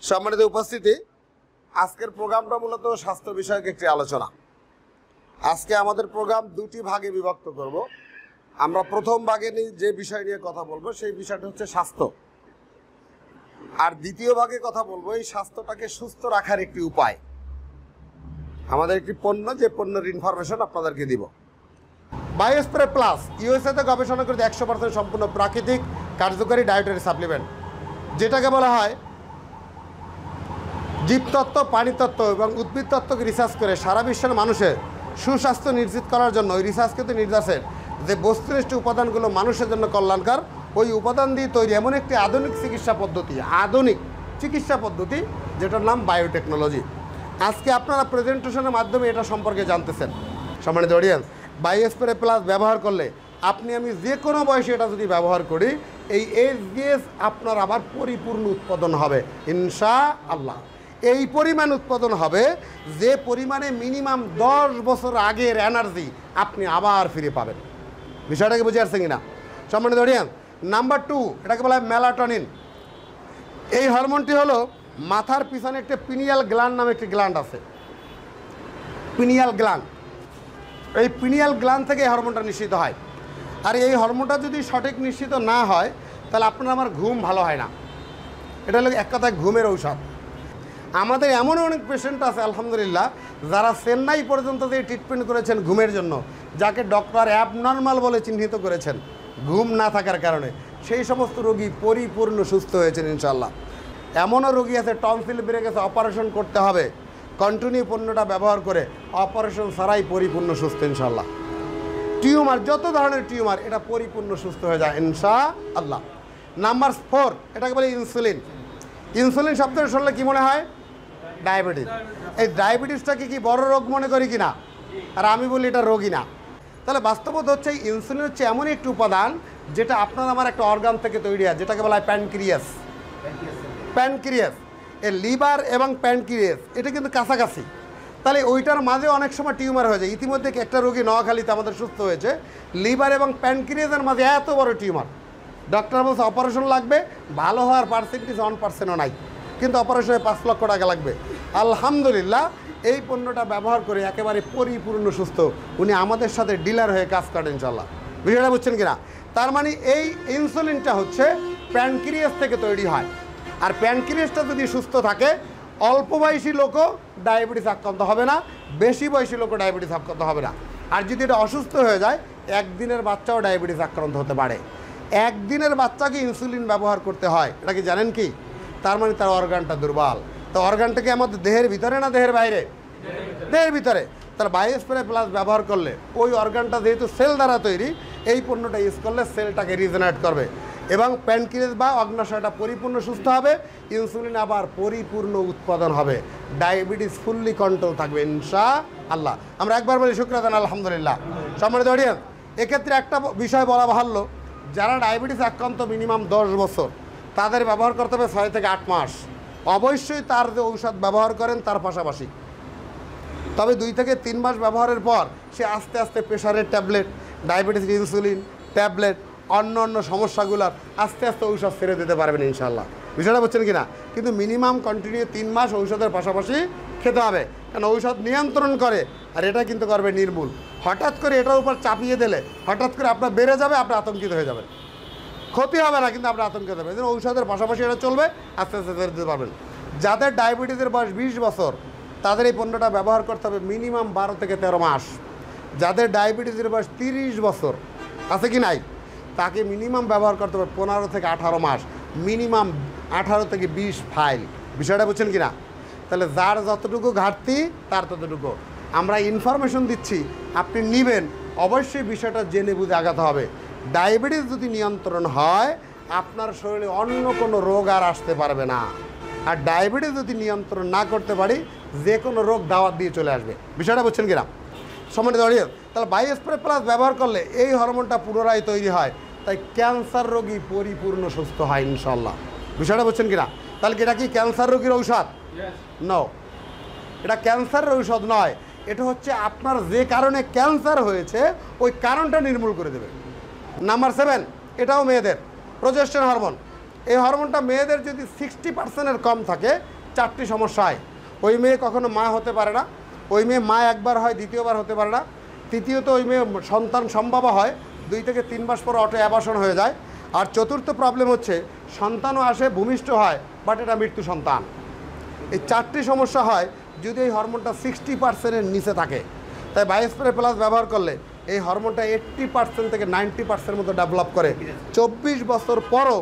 সম্মানিত উপস্থিতি, আজকের প্রোগ্রামটা মূলত স্বাস্থ্য বিষয়ক একটি আলোচনা। আজকে আমাদের প্রোগ্রাম দুটি ভাগে বিভক্ত করব। আমরা প্রথম ভাগে যে বিষয় নিয়ে কথা বলবো সেই বিষয়টা হচ্ছে স্বাস্থ্য, আর দ্বিতীয় ভাগে কথা বলবো এই স্বাস্থ্যটাকে সুস্থ রাখার একটি উপায়। আমাদের একটি পণ্য, যে পণ্যের ইনফরমেশন আপনাদেরকে দিব। বায়োস্প্রে প্লাস ইউএসএতে গবেষণা করে 100% সম্পূর্ণ প্রাকৃতিক কার্যকরী ডায়েটারি সাপ্লিমেন্ট, যেটাকে বলা হয় জীবতত্ত্ব, প্রাণীতত্ত্ব এবং উদ্ভিদ তত্ত্বকে রিসার্চ করে সারা বিশ্বের মানুষের সুস্বাস্থ্য নিশ্চিত করার জন্য ওই রিসার্চকৃত নির্দেশের যে বস্তুনিষ্ঠ উপাদানগুলো মানুষের জন্য কল্যাণকর, ওই উপাদান দিয়ে তৈরি এমন একটি আধুনিক চিকিৎসা পদ্ধতি যেটার নাম বায়োটেকনোলজি। আজকে আপনারা প্রেজেন্টেশনের মাধ্যমে এটা সম্পর্কে জানতেছেন। সম্মানিত অডিয়েন্স, বায়োস্প্রে প্লাস ব্যবহার করলে আপনি আমি যে কোনো বয়সে এটা যদি ব্যবহার করি, এই এসজিএস আপনার আবার পরিপূর্ণ উৎপাদন হবে ইনশাআল্লাহ। এই পরিমাণ উৎপাদন হবে যে পরিমাণে মিনিমাম 10 বছর আগের এনার্জি আপনি আবার ফিরে পাবেন। বিষয়টাকে বুঝে আসছেন কিনা সম্মানিত অডিয়েন্স? নাম্বার 2, এটাকে বলা হয় মেলাটোনিন। এই হরমোনটি হলো মাথার পিছনে একটা পিনিয়াল গ্ল্যান্ড নামে একটি গ্ল্যান্ড আছে, পিনিয়াল গ্ল্যান্ড। এই পিনিয়াল গ্ল্যান্ড থেকে এই হরমোনটা নিঃসৃত হয়। আর এই হরমোনটা যদি সঠিক নিঃসৃত না হয় তাহলে আপনার আমার ঘুম ভালো হয় না। এটা হলো এক কথায় ঘুমের ঔষধ। আমাদের এমন অনেক পেশেন্ট আছে আলহামদুলিল্লাহ, যারা চেন্নাই পর্যন্ত যে ট্রিটমেন্ট করেছেন ঘুমের জন্য, যাকে ডক্টর অ্যাবনর্মাল বলে চিহ্নিত করেছেন ঘুম না থাকার কারণে, সেই সমস্ত রোগী পরিপূর্ণ সুস্থ হয়েছেন ইনশাল্লাহ। এমনও রোগী আছে টনসিল বেড়ে গেছে, অপারেশন করতে হবে, কন্টিনিউ পণ্যটা ব্যবহার করে অপারেশন ছাড়াই পরিপূর্ণ সুস্থ ইনশাল্লাহ। টিউমার, যত ধরনের টিউমার, এটা পরিপূর্ণ সুস্থ হয়ে যায় ইনশাআল্লাহ। নাম্বার 4, এটাকে বলে ইনসুলিন। ইনসুলিন শব্দটা শুনলে কী মনে হয়? ডায়াবেটিস। এই ডায়াবেটিসটাকে কি বড় রোগ মনে করি কি না? আর আমি বলি এটা রোগই না। তাহলে বাস্তবতা হচ্ছে ইনসুলিন হচ্ছে এমন একটি উপাদান যেটা আপনার আমার একটা অর্গান থেকে তৈরি হয়, যেটাকে বলা হয় প্যানক্রিয়াস। এই লিভার এবং প্যানক্রিয়াস এটা কিন্তু কাছাকাছি। তাহলে ওইটার মাঝে অনেক সময় টিউমার হয়ে যায়। ইতিমধ্যে একটা রোগী নোয়াখালীতে আমাদের সুস্থ হয়েছে, লিভার এবং প্যানক্রিয়াসের মাঝে এত বড় টিউমার। ডক্টর বলছে অপারেশন লাগবে, ভালো হওয়ার পার্সেন্টেজ 1%ও নাই, কিন্তু অপারেশনে 5 লক্ষ টাকা লাগবে। আলহামদুলিল্লাহ এই পণ্যটা ব্যবহার করে একেবারে পরিপূর্ণ সুস্থ। উনি আমাদের সাথে ডিলার হয়ে কাজ করেন ইনশাল্লাহ। বিষয়টা বুঝছেন কিনা? তার মানে এই ইনসুলিনটা হচ্ছে প্যানক্রিয়াস থেকে তৈরি হয়। আর প্যানক্রিয়াসটা যদি সুস্থ থাকে, অল্প বয়সী লোকও ডায়াবেটিস আক্রান্ত হবে না, বেশি বয়সী লোকও ডায়াবেটিস আক্রান্ত হবে না। আর যদি এটা অসুস্থ হয়ে যায়, 1 দিনের বাচ্চাও ডায়াবেটিস আক্রান্ত হতে পারে। 1 দিনের বাচ্চাকে ইনসুলিন ব্যবহার করতে হয়, এটা কি জানেন কি? তার মানে তার অর্গানটা দুর্বল। তো অর্গানটাকে আমাদের দেহের ভিতরে না দেহের বাইরে? দেহের ভিতরে। তার বায়োস্প্রে প্লাস ব্যবহার করলে ওই অর্গানটা যেহেতু সেল দ্বারা তৈরি, এই পণ্যটা ইউজ করলে সেলটাকে রিজেনারেট করবে এবং প্যানক্রিয়াস বা অগ্নাশয়টা পরিপূর্ণ সুস্থ হবে, ইনসুলিন আবার পরিপূর্ণ উৎপাদন হবে, ডায়াবেটিস ফুললি কন্ট্রোল থাকবে ইনশাআল্লাহ। আমরা একবার বলি শুকরিয়া দেন আলহামদুলিল্লাহ। সম্মানিত অডিয়েন্স, এক্ষেত্রে একটা বিষয় বলা বাহুল্য, যারা ডায়াবেটিস আক্রান্ত মিনিমাম 10 বছর, তাদের ব্যবহার করতে হবে 6 থেকে 8 মাস। অবশ্যই তার যে ঔষধ ব্যবহার করেন তার পাশাপাশি। তবে 2 থেকে 3 মাস ব্যবহারের পর সে আস্তে আস্তে প্রেশারের ট্যাবলেট, ডায়াবেটিস ইনসুলিন ট্যাবলেট, অন্য সমস্যাগুলোর আস্তে আস্তে ঔষধ ছেড়ে দিতে পারবেন ইনশাল্লাহ। বিষয়টা বুঝছেন কিনা? কিন্তু মিনিমাম কন্টিনিউ 3 মাস ঔষধের পাশাপাশি খেতে হবে, কারণ ঔষধ নিয়ন্ত্রণ করে আর এটা কিন্তু করবে নির্মূল। হঠাৎ করে এটার উপর চাপিয়ে দিলে হঠাৎ করে আপনার বেড়ে যাবে, আপনি আতঙ্কিত হয়ে যাবেন। ক্ষতি হবে না, কিন্তু আপনার আতঙ্কিত হবে। এই জন্য ঔষধের পাশাপাশি এটা চলবে, আস্তে আস্তে ছেড়ে দিতে পারবেন। যাদের ডায়াবেটিসের বয়স 20 বছর, তাদের এই পণ্যটা ব্যবহার করতে হবে মিনিমাম 12 থেকে 13 মাস। যাদের ডায়াবেটিসের বয়স 30 বছর আছে কি নাই, তাকে মিনিমাম ব্যবহার করতে হবে 15 থেকে 18 মাস, মিনিমাম 18 থেকে 20 ফাইল। বিষয়টা বুঝছেন কি না? তাহলে যার যতটুকু ঘাটতি তার ততটুকু আমরা ইনফরমেশন দিচ্ছি, আপনি নেবেন, অবশ্যই বিষয়টা জেনে বুঝে আগাতে হবে। ডায়াবেটিস যদি নিয়ন্ত্রণ হয়, আপনার শরীরে অন্য কোনো রোগ আর আসতে পারবে না। আর ডায়াবেটিস যদি নিয়ন্ত্রণ না করতে পারি, যে কোনো রোগ দাওয়াত দিয়ে চলে আসবে। বিষয়টা বুঝছেন কিনা সম্মানিত অডিয়েন্স? তাহলে বায়োস্প্রে প্লাস ব্যবহার করলে এই হরমোনটা পুনরায় তৈরি হয়, তাই ক্যান্সার রোগী পরিপূর্ণ সুস্থ হয় ইনশাল্লাহ। বিষয়টা বুঝছেন কিনা? তাহলে এটা কি ক্যান্সার রোগীর ঔষধ? নো, এটা ক্যান্সারের ঔষধ নয়। এটা হচ্ছে আপনার যে কারণে ক্যান্সার হয়েছে ওই কারণটা নির্মূল করে দেবে। নাম্বার 7, এটাও মেয়েদের, প্রজেস্টেরন হরমোন। এই হরমোনটা মেয়েদের যদি 60%-এর কম থাকে 4টি সমস্যা হয়। ওই মেয়ে কখনো মা হতে পারে না, ওই মেয়ে মা একবার হয়, দ্বিতীয়বার হতে পারে না, তৃতীয়ত ওই মেয়ে সন্তান সম্ভব হয় 2 থেকে 3 মাস পর অটো অ্যাবর্শন হয়ে যায়, আর চতুর্থ প্রবলেম হচ্ছে সন্তানও আসে, ভূমিষ্ঠ হয়, বাট এটা মৃত্যু সন্তান। এই 4টি সমস্যা হয় যদি এই হরমোনটা 60%-এর নিচে থাকে। তাই বায়োস্প্রে প্লাস ব্যবহার করলে এই হরমোনটা 80% থেকে 90% মতো ডেভেলপ করে। 24 বছর পরও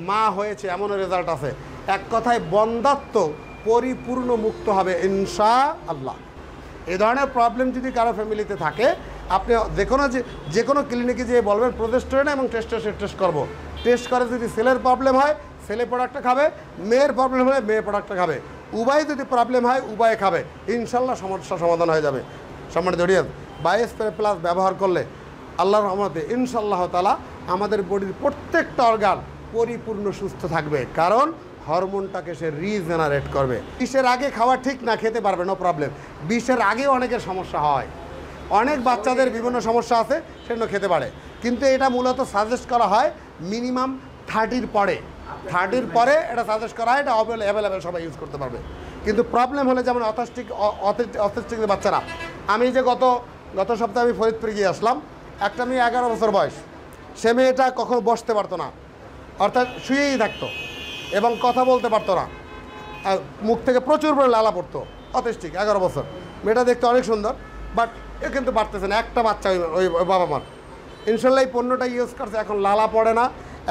মা হয়েছে এমনও রেজাল্ট আছে। এক কথায় বন্ধাত্ব পরিপূর্ণ মুক্ত হবে ইনশাআল্লাহ। এই ধরনের প্রবলেম যদি কারো ফ্যামিলিতে থাকে, আপনি যে কোনো ক্লিনিকে যেয়ে বলবেন প্রোজেস্টেরন এবং টেস্টোস্টেরন টেস্ট করব। টেস্ট করে যদি সেলের প্রবলেম হয় সেলে প্রোডাক্টটা খাবে, মেয়ের প্রবলেম হলে মেয়ে প্রোডাক্টটা খাবে, উভয় যদি প্রবলেম হয় উভয়ে খাবে, ইনশাল্লাহ সমস্যা সমাধান হয়ে যাবে। সম্মানিত অডিয়েন্স, বায়োস্প্রে প্লাস ব্যবহার করলে আল্লাহর রহমতে ইনশাআল্লাহ তাআলা আমাদের বডির প্রত্যেকটা অর্গান পরিপূর্ণ সুস্থ থাকবে, কারণ হরমোনটাকে সে রিজেনারেট করবে। 20-এর আগে খাওয়া ঠিক না, খেতে পারবে, নো প্রবলেম। 20-এর আগেও অনেকের সমস্যা হয়, অনেক বাচ্চাদের বিভিন্ন সমস্যা আছে, সেজন্য খেতে পারে, কিন্তু এটা মূলত সাজেস্ট করা হয় মিনিমাম 30-র পরে। 30-র পরে এটা সাজেস্ট করা হয়, এটা অ্যাভেলেবেল, সবাই ইউজ করতে পারবে। কিন্তু প্রবলেম হলে যেমন অটিস্টিক বাচ্চারা, আমি যে গত সপ্তাহে আমি ফরিদপুরে গিয়ে আসলাম, একটা মেয়ে 11 বছর বয়স, সে মেয়েটা কখনো বসতে পারতো না, অর্থাৎ শুয়েই থাকতো এবং কথা বলতে পারতো না, মুখ থেকে প্রচুর করে লালা পড়তো, অটিস্টিক, 11 বছর। মেয়েটা দেখতে অনেক সুন্দর, বাট এ কিন্তু পারতেছে না, একটা বাচ্চা ওই বাবা মার। ইনশাল্লাহ এই পণ্যটা ইউজ করছে, এখন লালা পড়ে না,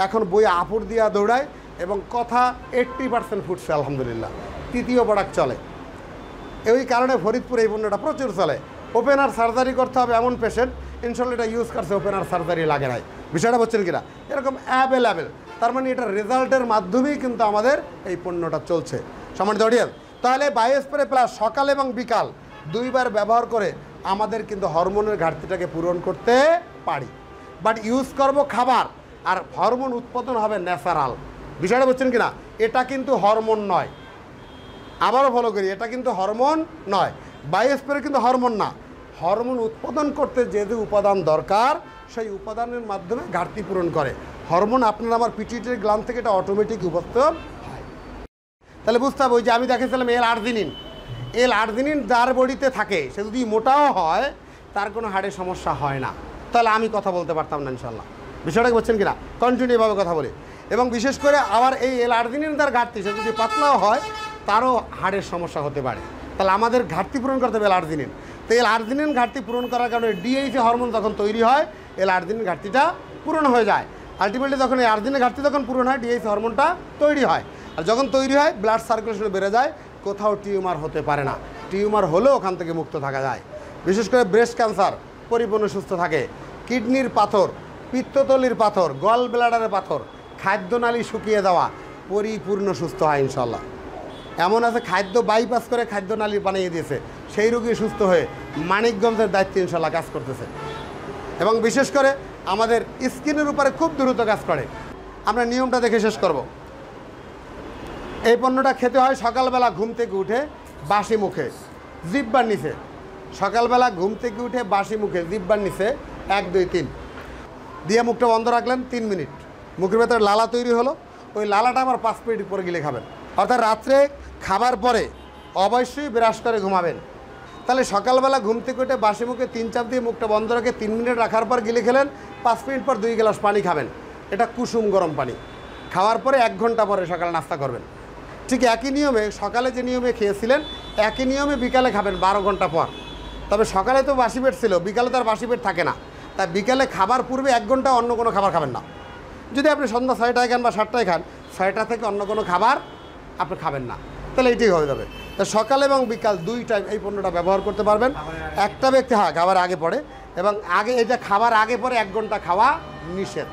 এখন বই আপুর দিয়া দৌড়ায় এবং কথা 80% ফুটছে আলহামদুলিল্লাহ। 3য় প্রোডাক্ট চলে, এই কারণে ফরিদপুরে এই পণ্যটা প্রচুর চলে। ওপেনার সার্জারি করতে হবে এমন পেশেন্ট ইনশাল্লাহ এটা ইউজ করছে, ওপেনার সার্জারি লাগে নাই। বিষয়টা বলছেন কিনা, এরকম অ্যাভেলেবেল। তার মানে এটা রেজাল্টের মাধ্যমেই কিন্তু আমাদের এই পণ্যটা চলছে। সম্মানিত অডিয়েন্স, তাহলে বায়োস্প্রে প্লাস সকাল এবং বিকাল 2 বার ব্যবহার করে আমাদের কিন্তু হরমোনের ঘাটতিটাকে পূরণ করতে পারি। বাট ইউজ করব খাবার, আর হরমোন উৎপাদন হবে ন্যাচারাল। বিষয়টা বুঝছেন কিনা, এটা কিন্তু হরমোন নয়। আবারও ফলো করি, এটা কিন্তু হরমোন নয়, বায়োস্প্রে কিন্তু হরমোন না। হরমোন উৎপাদন করতে যে যে উপাদান দরকার সেই উপাদানের মাধ্যমে ঘাটতি পূরণ করে। হরমোন আপনার আমার পিটুইটারি গ্ল্যান্ড থেকে এটা অটোমেটিক উপস্থাপন হয়। তাহলে বুঝতে হবে, ওই যে আমি দেখেছিলাম এল-আর্জিনিন যার বডিতে থাকে সে যদি মোটাও হয় তার কোনো হাড়ের সমস্যা হয় না, তাহলে আমি কথা বলতে পারতাম না ইনশাল্লাহ। বিষয়টাকে বলছেন কিনা, কন্টিনিউভাবে কথা বলি। এবং বিশেষ করে আবার এই এল-আর্জিনিন যার ঘাটতি, সে যদি পাতলাও হয় তারও হাড়ের সমস্যা হতে পারে। তাহলে আমাদের ঘাটতি পূরণ করতে হবে এল-আর্জিনিন। তো এল-আর্জিনিন ঘাটতি পূরণ করার কারণে ডিএইচএ হরমোন যখন তৈরি হয়, এল-আর্জিনিন ঘাটতিটা পূরণ হয়ে যায়। আলটিমেটলি যখন এই আর্জিনের ঘাটতি যখন পূরণ হয়, ডিএইচএ হরমোনটা তৈরি হয়, আর যখন তৈরি হয় ব্লাড সার্কুলেশন বেড়ে যায়, কোথাও টিউমার হতে পারে না। টিউমার হলেও ওখান থেকে মুক্ত থাকা যায়। বিশেষ করে ব্রেস্ট ক্যান্সার পরিপূর্ণ সুস্থ থাকে, কিডনির পাথর, পিত্তথলির পাথর, গল ব্লাডারের পাথর, খাদ্যনালী শুকিয়ে যাওয়া পরিপূর্ণ সুস্থ হয় ইনশাল্লাহ। এমন আছে খাদ্য বাইপাস করে খাদ্যনালী বানিয়ে দিয়েছে, সেই রোগী সুস্থ হয়ে মানিকগঞ্জের দায়িত্বে ইনশাল্লাহ কাজ করতেছে। এবং বিশেষ করে আমাদের স্কিনের উপরে খুব দ্রুত কাজ করে। আমরা নিয়মটা দেখে শেষ করব। এই পণ্যটা খেতে হয় সকালবেলা ঘুম থেকে উঠে বাসি মুখে, জিহ্বার নিচে। সকালবেলা ঘুম থেকে উঠে বাসি মুখে জিহ্বার নিচে 1, 2, 3 দিয়ে মুখটা বন্ধ রাখলেন 3 মিনিট, মুখের ভেতরে লালা তৈরি হলো, ওই লালাটা আবার 5 মিনিট পরে গিলে খাবেন। অর্থাৎ রাত্রে খাবার পরে অবশ্যই ব্রাশ করে ঘুমাবেন। তাহলে সকালবেলা ঘুম থেকে উঠে বাসি মুখে 3 চাপ দিয়ে মুখটা বন্ধ রেখে 3 মিনিট রাখার পর গিলে খেলেন, 5 মিনিট পর 2 গ্লাস পানি খাবেন। এটা কুসুম গরম পানি। খাওয়ার পরে 1 ঘন্টা পরে সকালে নাস্তা করবেন। ঠিক একই নিয়মে সকালে যে নিয়মে খেয়েছিলেন একই নিয়মে বিকালে খাবেন 12 ঘন্টা পর। তবে সকালে তো বাসি পেট ছিল, বিকালে তো আর বাসি পেট থাকে না, তাই বিকালে খাবার পূর্বে 1 ঘন্টা অন্য কোনো খাবার খাবেন না। যদি আপনি সন্ধ্যা 6টায় খান বা 7টায় খান, 6টা থেকে অন্য কোনো খাবার আপনি খাবেন না, তাহলে এইটাই হয়ে যাবে। তা সকাল এবং বিকাল 2 টাইম এই পণ্যটা ব্যবহার করতে পারবেন। একটা ব্যক্তি খাবার আগে পরে, এবং আগে এটা খাবার আগে পরে 1 ঘন্টা খাওয়া নিষেধ।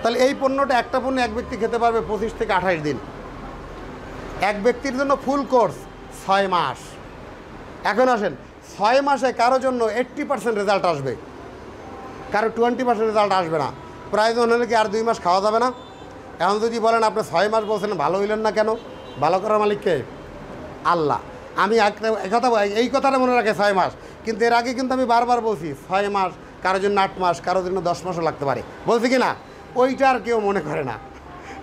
তাহলে এই পণ্যটা একটা পণ্য এক ব্যক্তি খেতে পারবে 25 থেকে 28 দিন। এক ব্যক্তির জন্য ফুল কোর্স 6 মাস। এখন আসেন 6 মাসে কারোর জন্য 80% রেজাল্ট আসবে, কারো 20% রেজাল্ট আসবে না। প্রয়োজন হলে কি আর 2 মাস খাওয়া যাবে না? এখন যদি বলেন আপনি 6 মাস বলছেন, ভালো হইলেন না কেন? ভালো করার মালিককে আল্লাহ। আমি এই কথাটা মনে রাখে 6 মাস, কিন্তু এর আগে কিন্তু আমি বারবার বলছি 6 মাস, কারোর জন্য 8 মাস, কারোর জন্য 10 মাসও লাগতে পারে, বলছি কি না? ওইটা আর কেউ মনে করে না,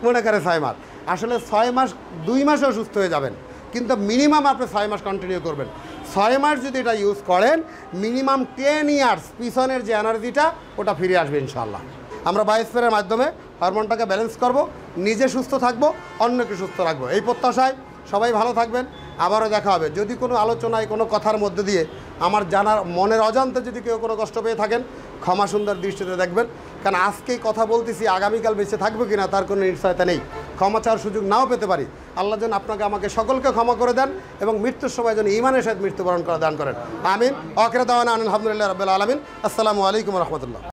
মনে করে 6 মাস। আসলে 6 মাস 2 মাসেও সুস্থ হয়ে যাবেন, কিন্তু মিনিমাম আপনি 6 মাস কন্টিনিউ করবেন। 6 মাস যদি এটা ইউজ করেন মিনিমাম 10 ইয়ার্স পিছনের যে এনার্জিটা ওটা ফিরে আসবে ইনশাআল্লাহ। আমরা বায়োস্ফিয়ারের মাধ্যমে হরমোনটাকে ব্যালেন্স করব, নিজে সুস্থ থাকবো, অন্যকে সুস্থ রাখবো, এই প্রত্যাশায় সবাই ভালো থাকবেন। আবারও দেখা হবে। যদি কোনো আলোচনায় কোনো কথার মধ্যে দিয়ে আমার জানার মনের অজান্তে যদি কেউ কোনো কষ্ট পেয়ে থাকেন ক্ষমা সুন্দর দৃষ্টিতে দেখবেন, কারণ আজকেই কথা বলতেছি, আগামীকাল বেঁচে থাকবো কিনা তার কোনো নিশ্চয়তা নেই, ক্ষমা চাওয়ার সুযোগ নাও পেতে পারি। আল্লাহ যেন আপনাকে আমাকে সকলকে ক্ষমা করে দেন এবং মৃত্যুর সময় যেন ঈমানের সাথে মৃত্যুবরণ করে দান করেন। আমিন। আখির দাওয়ানা আলহামদুলিল্লাহি রাব্বিল আলামিন। আসসালামু আলাইকুম ওয়া রাহমাতুল্লাহ।